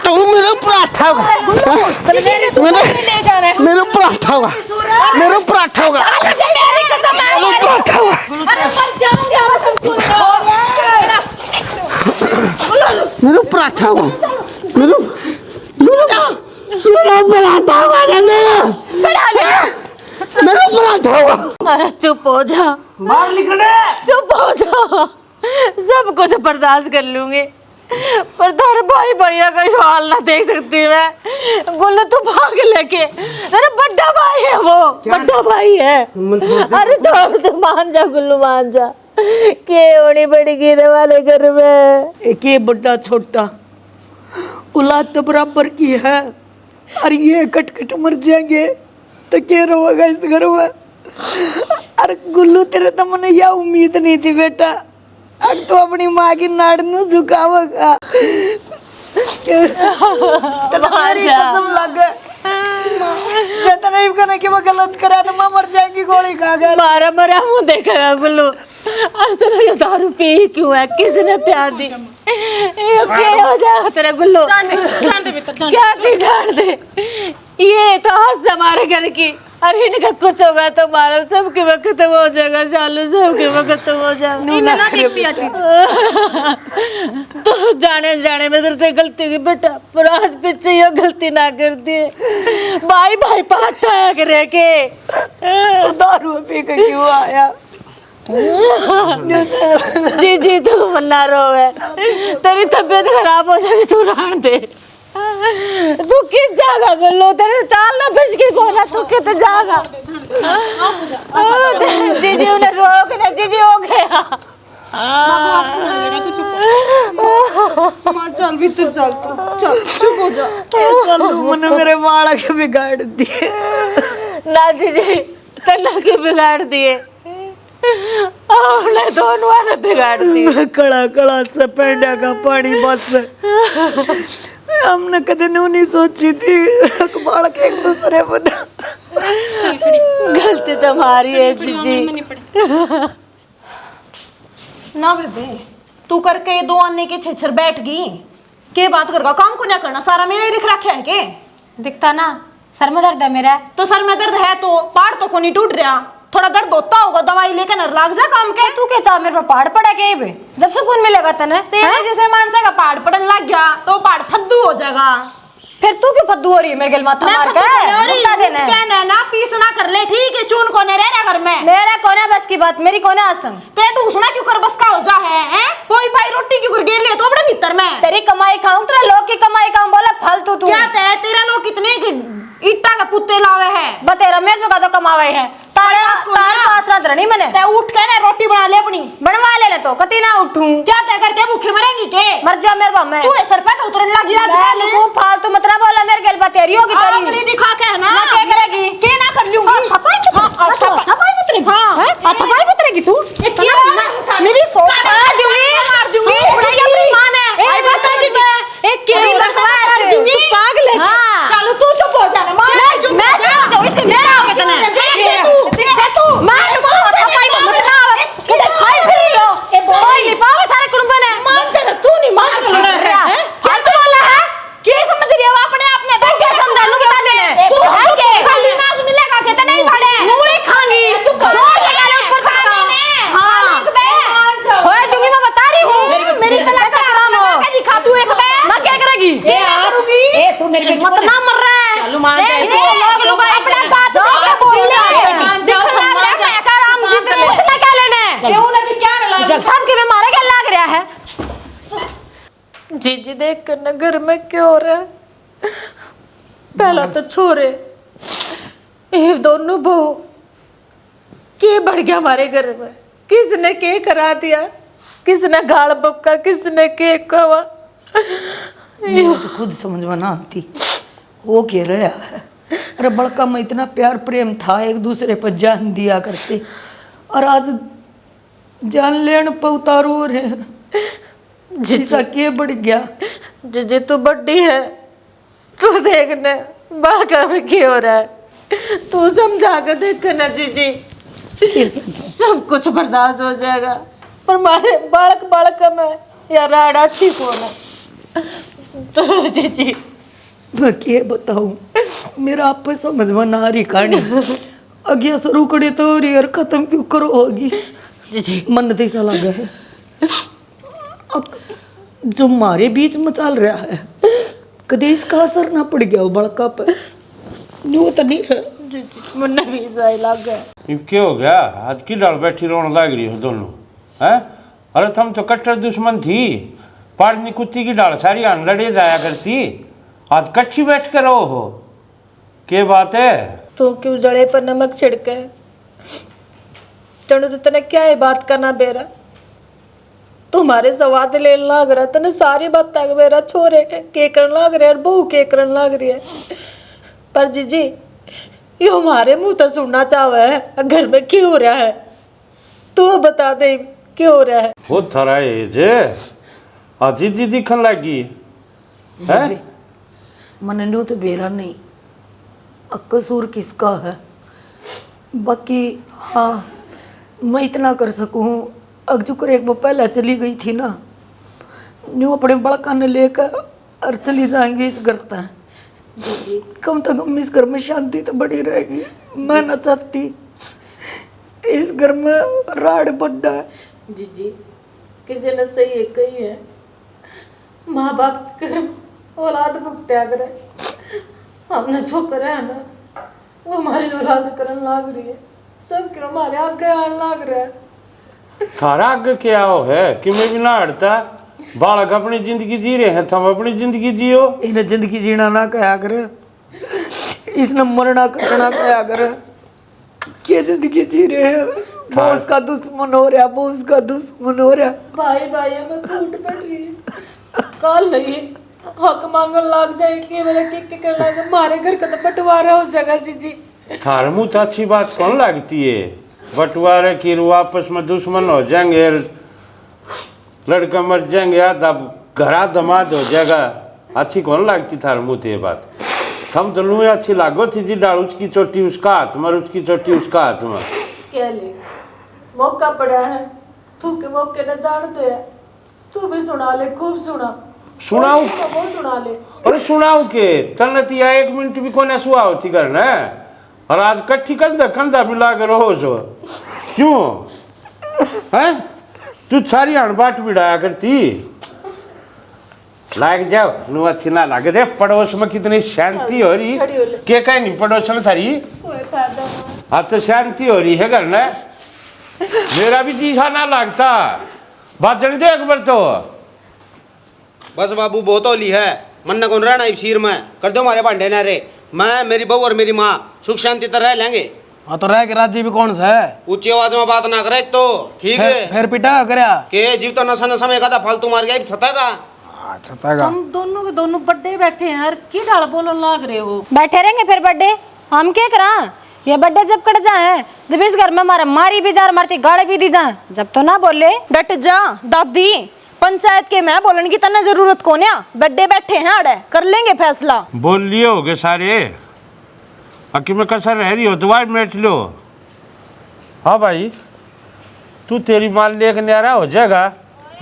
तू मेरे ऊपर आता होगा, मेरे ऊपर आता होगा, मेरे ऊपर आता होगा, मेरे ऊपर आता होगा, मेरे ऊपर आता होगा, मेरे ऊपर आता होगा। अरे चुप हो जा, बाहर निकले। चुप हो जा, सब कुछ बर्दाश्त कर लूंगी, पर तेरे भाई भैया का हाल ना देख सकती मैं। गुल्लू तू भाग लेके, तेरा बड़ा भाई है वो, बड़ा भाई है। अरे छोड़ तू, मान जा गुल्लू मान जा, के होनी बड़ी गिरे वाले घर में। एक ये बड़ा छोटा औलाद तो बराबर की है, और ये कट मर जाएंगे तो क्या रोएगा इस घर में। अरे गुल्लू तेरे तो मैंने यह उम्मीद नहीं थी बेटा, अब तो अपनी माँ की नाड़ नू झुकावेगा। तुम्हारी कसम लगे जतन करने की मैं गलत करा तो मैं मर जाएंगी गोली खा गया। मारा मरा मुँह देखेगा गुल्लू, आज तेरा ये दारू पी क्यों है, किसने प्यार दी, ये क्या हो जाएगा तेरा गुल्लू। क्या थी जान दे, ये तो हंस हमारे घर की, अरे इनका कुछ होगा तो मारा सबके वक्त खत्म हो जाएगा शालू, सबके वक्त खत्म हो जाएगा। ना देखती अच्छी तो जाने जाने में तेरे से गलती की बेटा, पर आज पीछे ये गलती ना कर दी। भाई भाई पाठ आया करे के तो दारू पी के क्यों आया? जी जी तू मना रो है, तेरी तबीयत खराब हो जाएगी, तू रहने दे। तू किस जागा गल्लो, तेरे चाल ना फिस के कोना तू कित जागा। जी जी उन्हें रोक ना, जी जी हो गया। माँ चल भीतर चल, तू चल चुप हो जा। क्या चलू, मैंने मेरे बाल के बिगाड़ दिए ना जी जी, तना के बिगाड़ दिए, हमने दोनों ने बिगाड़ दिए। कड़ा कड़ा से पेंडा का पानी बस हमने कदे नहीं सोची थी अखबार के एक दूसरे बना। गलती तुम्हारी है जीजी। ना बेबे तू करके ये 2 आने के छेछर बैठ गई, के बात करगा, काम को ना करना, सारा मेरा ही लिख रखा है के? दिखता ना सर में दर्द है मेरा। तो सर में दर्द है तो पाड़ तो को नहीं टूट रहा, थोड़ा दर्द होता होगा, दवाई लेकर नर लाग जा काम के। तू क्या चाह मेरे पर पहाड़ पड़ा के बे, जब सुकून मिलेगा तने? तेरे जैसे मानसा का पहाड़ पड़न लग गया तो पहाड़ फद्दू हो जाएगा। फिर तू क्यों फद्दू हो रही है मेरे गल माथा मार के? बता देना कहना ना पीसना कर ले, ठीक है, चून को ने रह घर में। मेरा कोना बस की बात, मेरी कोना आसंग। ते दूसरा क्यों कर बस का हो जा है? कोई भाई रोटी क्यों कर गेर ले तो अपने भीतर में। तेरी कमाई खाऊं, तेरा लोग की कमाई खाऊं, बोला फालतू तू। क्या ते तेरा लोग कितने ईटा का पुत्ते लावे है? बतेरा मेरे जो का तो कमावे है, तारे पास ना धरनी मैंने। ते उठ के ना रोटी बना ले अपनी, बनवा ले तो कती ना उठूं। क्या तय करके भूखे मरेंगी के? मर जा मेरे बाप में। तू सर पे तो उतरने लगी आज तू फालतू मत ना बोला, मेरे गल बात तेरी होगी तेरी। अंगली दिखा के है ना, मैं क्या करेगी? के ना कर लूंगी। थपाई पुतरी, हां थपाई पुतरेगी तू। क्या मेरी सोच मार दूंगी उड़ाई अपनी मां ने। आई बात है जी, एक के रखवा दूंगी, तू पागल है। चलो तू चुप हो जा ना, मैं चुप हो जाऊं, इसके मेरा हो गया तने। देख तू मैं थपाई मत ना किधर खाई फिर रही हो? ए बोल नहीं पावे सारे कुटुंब ने। मान जा, तू नहीं मान रहा है। क्या तू बोला है? के समझ रही हो अपने आप में? क्या समझा लूं, बता देने। तू है के खाली नाच मिलेगा के तो नहीं पड़े। मुंह खानी जोर लगा ले ऊपर तक। हां होए दूंगी, मैं बता रही हूं। मेरी तलाक कराम हो के दिखा तू एक बे। मैं क्या करेगी? ए करूंगी। ए तू मेरे बेटे मत ना मर रहा है। चलो मान जा, लोग लुगाई अपना काट मान जाओ, मैं कर हम जीत रहे हैं, क्या लेना है? क्यों ना भी क्या ना जब सब के में मारे क्या लाग रहा है? जीजी देख कर ना घर में क्या हो रहा है। पहला तो छोरे, ये दोनों बहू के बढ़ गया हमारे घर में। किसने के करा दिया, किसने गाल बक्का, किसने के कहा। मुझे तो खुद समझ में ना आती वो कह रहा है। अरे बड़का में इतना प्यार प्रेम था, एक दूसरे पर जान दिया करते, और आज जान लेने पर उतारू हो रहे। जिसा के बढ़ गया। जीजी तू बड्डी है, तू देखने बालका में क्या हो रहा है, तू समझा कर देख ना जीजी, सब कुछ बर्दाश्त हो जाएगा। पर मारे बालक में या राड़ा अच्छी कौन है तो जीजी मैं क्या बताऊं, मेरा आप पे समझ में ना आ रही कहानी। अगे शुरू करे तो हो रही और खत्म क्यों करो होगी। जीजी मन तो ऐसा लगा है अब जो हमारे बीच में चल रहा है, कदे इसका असर ना पड़ गया हो बड़का पर, न्यू तो नहीं है। जीजी मुन्ना भी सही लग गया। अब क्या हो गया, आज की डाल बैठी रोने लग रही हो दोनों हैं? अरे तुम तो कट्टर दुश्मन थी, पाड़नी कुत्ती की डाल सारी आन लड़े जाया करती, आज कट्ठी बैठ कर रहो हो, क्या बात है? तो क्यों जड़े पर नमक छिड़के, तेणु तो तने क्या है बात करना बेरा, तुम्हारे सवाद ले लाग रहा, तने सारी बात तक मेरा छोरे के करन लाग रहा है, बहू के करन लाग रही है। पर जीजी ये हमारे मुंह तो सुनना चाहे है, घर में क्यों हो रहा है, तू बता दे क्यों हो रहा है। वो थरा जे अजी जी दिखन लगी है। मन न्यू तो बेरा नहीं, कसूर किसका है। बाकी हाँ मैं इतना कर सकूँ, अगजुकर एक बार पहले चली गई थी ना, न्यू अपने बड़का ने लेकर और चली जाएंगे इस घर तक, कम से कम इस घर में शांति तो बनी रहेगी। मैं न चाहती इस घर में राड़ बड्डा है। जीजी किसी ने सही एक कही है, माँ बाप कर औलाद भुगत्या करे। हमने जो करे है ना वो हमारी औलाद करन लाग रही है, सब क्यों हमारे आगे आने लाग रहा है। थारा आगे क्या हो है कि मैं भी ना हटता। बालक अपनी जिंदगी जी रहे हैं, तुम अपनी जिंदगी जियो। इन्हें जिंदगी जीना ना कहा करे, इसने मरना कटना कहा करे। क्या जिंदगी जी रहे हैं, वो उसका दुश्मन हो रहा, वो उसका दुश्मन हो रहा। भाई भाई में फूट पड़ रही है। कल नहीं हक मांगन लाग जाए कि मेरा के करना है, हमारे घर का तो बंटवारा हो जाएगा। जीजी थारे मुँह तो अच्छी बात कौन लगती है, बंटवारे की रू आपस में दुश्मन हो जाएंगे, लड़का मर जाएंगे, आधा घरा दमाद हो जाएगा। अच्छी कौन लगती थारे मुँह तो ये बात। थम तो लूँ अच्छी लागो थी जी, डाल उसकी चोटी उसका हाथ में, उसकी चोटी उसका हाथ में। क्या ले मौका पड़ा है, तू के मौके न जानते है, तू भी सुना ले, खूब सुना। सुनाऊ वो सुना ले। अरे सुनाऊ के तलती या 1 मिनट भी कोने सुहा होती करना है, और आज कट्ठी कंधा कंधा मिला कर रहो सो क्यों है। तू सारी अणबाट बिड़ाया करती। लाग जाओ नु अच्छी ना लगे दे। पड़ोस में कितनी शांति हो रही, के कहेंगी पड़ोस में थारी। कोई फायदा नहीं। अब तो शांति हो रही है घर में, मेरा भी जी सा ना लगता। बात जन दे एक बार तो। बस बाबू बहुत होली है, मन न कौन रहना इस शीर में, कर दो हमारे भांडे ना रे। मैं मेरी बहू और मेरी माँ सुख शांति तरह रह लेंगे। हाँ तो रह के राज्य भी कौन सा है, ऊंची आवाज में बात ना करे तो ठीक है। फिर पिटा करया के जीव तो नशा नशा में एकादा फालतू मार गया छता का। हम दोनों के दोनों बड्डे बैठे हैं यार, की डाल बोलन लाग रहे हो। बैठे रहेंगे फिर बर्थडे, हम क्या करा। ये बर्थडे जब कट जाए, जब इस घर में हमारा मारी भी जा, मारती गाड़ी भी दी जाए, जब तो ना बोले। डट जा दादी, पंचायत के मैं बोलने की तना जरूरत को ना, बड्डे बैठे हैं अड़े, कर लेंगे फैसला। बोल लिए हो गए सारे, अकी में कसर रह रही हो तो वाई मेट लो। हाँ भाई तू तेरी माल लेकर न्यारा हो जाएगा,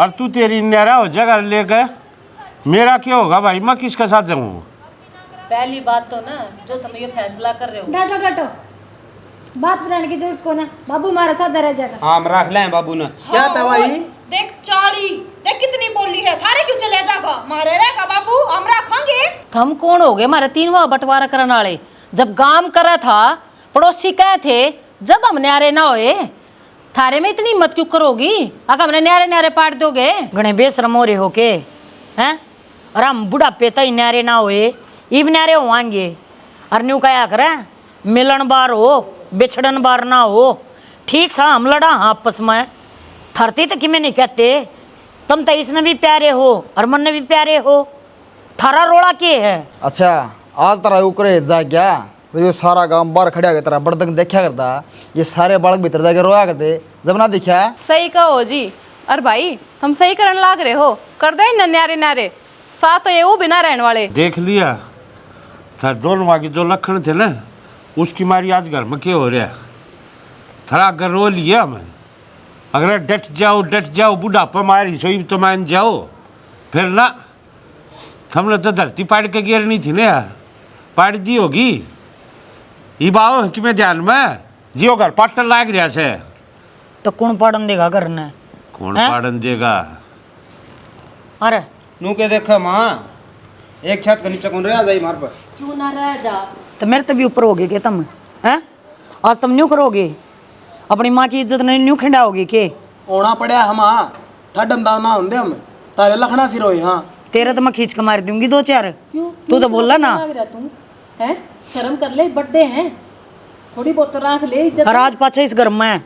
और तू तेरी न्यारा हो जाएगा लेकर, मेरा क्या होगा भाई, मैं किसके साथ जाऊँ। पहली बात तो ना जो तुम ये फैसला कर रहे हो, डाटो डाटो, बात बनाने की जरूरत को ना, बाबू हमारे साथ रह जाएगा। हाँ हम रख लें बाबू ने। क्या था भाई। देख चाली, देख कितनी बोली है, थारे क्यों चले जागा, मारे रहेगा बाबू, हम रखेंगे। हम कौन हो गए हमारे 3वां बंटवारा करने वाले। जब काम करा था पड़ोसी कहे थे, जब हम न्यारे ना होए, थारे में इतनी हिम्मत क्यों करोगी, अगर हमने न्यारे न्यारे पाट दोगे। घने बेशरम हो रहे हो के हैं, और हम बुढ़ापे तक न्यारे ना होए, इब न्यारे होवांगे। और न्यू कया करे, मिलन बार हो बिछड़न बार ना हो। ठीक सा हम लड़ा हाँ आपस में, थरती तो कि मैं नहीं कहते, तुम तो इसने भी प्यारे हो और मन ने भी प्यारे हो, थारा रोड़ा के है। अच्छा आज तरह उकरे जा क्या, तो ये सारा गांव बाहर खड़ा गया तरह बर्तन देखा करता, ये सारे बालक भीतर जाके रोया करते जब ना दिखा। सही कहो जी। और भाई हम सही करने लाग रहे हो, कर दे न न्यारे न्यारे, साथ तो ये वो बिना रहने वाले। देख लिया था दोनों वाकी जो लक्षण थे ना, उसकी मारी आज घर में क्या हो रहा है। थोड़ा अगर रो लिया मैं, अगर डट जाओ बुढ़ापा मारी सोई तो मान जाओ, फिर ना हमने तो धरती पाड़ के गिरनी थी ना, पाड़ दी होगी। ये बाओ कि मैं ध्यान में जियो घर पाटन लाग रहा से, तो कौन पाड़न देगा घर ने, कौन पाड़न देगा। अरे नू के देखा माँ, एक छत के नीचे कौन रह जाए मार पर। क्यों ना रह जा। तो मेरे तो भी ऊपर होगे के तुम हैं, आज तुम न्यू करोगे, अपनी माँ की इज्जत नहीं न्यू खिंडाओगे के। ओना पड़या हम ठडम दाव ना होंदे हम तारे लखना सिर होए। हाँ तेरे तो मैं खींच के मार दूंगी 2-4। तू तो बोला ना, तू हैं, शर्म कर ले, बड्डे हैं, थोड़ी बहुत राख ले इज्जत। और आज पाछे इस घर में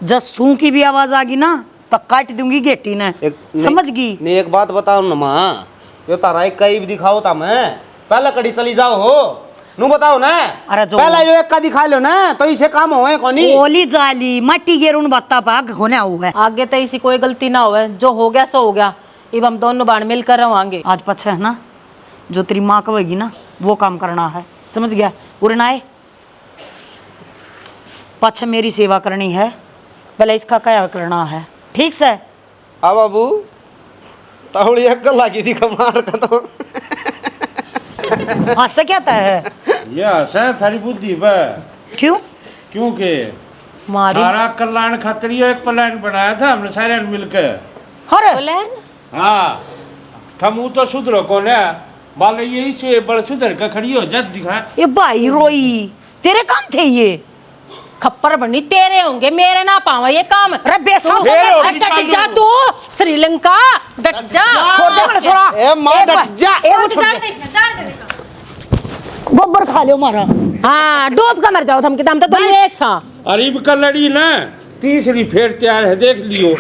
जब सू की भी आवाज आ गई ना तो काट दूंगी गेटी ने, समझ गई। नहीं एक बात बताओ ना माँ, यो तारा एक कई भी दिखाओ था मैं, पहले कड़ी चली जाओ हो, नू बताओ ना। अरे जो पहले यो एक का दिखा लो ना, तो इसे काम होए कोनी। ओली जाली मट्टी गेरून बत्ता पाग होने आऊ है। आगे तो इसी कोई गलती ना हो, जो हो गया सो हो गया, अब हम दोनों बाण मिलकर रहोगे। आज पाछे है ना, जो तेरी माँ कहेगी ना वो काम करना है, समझ गया। उरे ना आए पाछे मेरी सेवा करनी है, पहले इसका क्या करना है, ठीक से। हाँ बाबू तावड़ी एक लागी थी कमार का तो हंस क्या था है? ये हंसा थारी बुद्धि पर। क्यों? क्योंकि मारी सारा कल्याण खातिर ये एक प्लान बनाया था हमने सारे ने मिलकर। अरे हाँ थमू तो सुधरो कौन है माले ये इसे बड़ सुधर का खड़ी हो जात दिखा। ये भाई रोई तेरे काम थे ये। खप्पर बनी तेरे होंगे, मेरे ना पावा ये काम। अरे बेसा डट जा तू श्रीलंका, डट जा। छोड़ दे मेरे छोरा। ए मां डट जा। बब्बर खा लियो मारा। हाँ डूब कर मर जाओ थम के दम तो तुम एक सा। अरीब का लड़ी ना तीसरी फेर तैयार है देख लियो।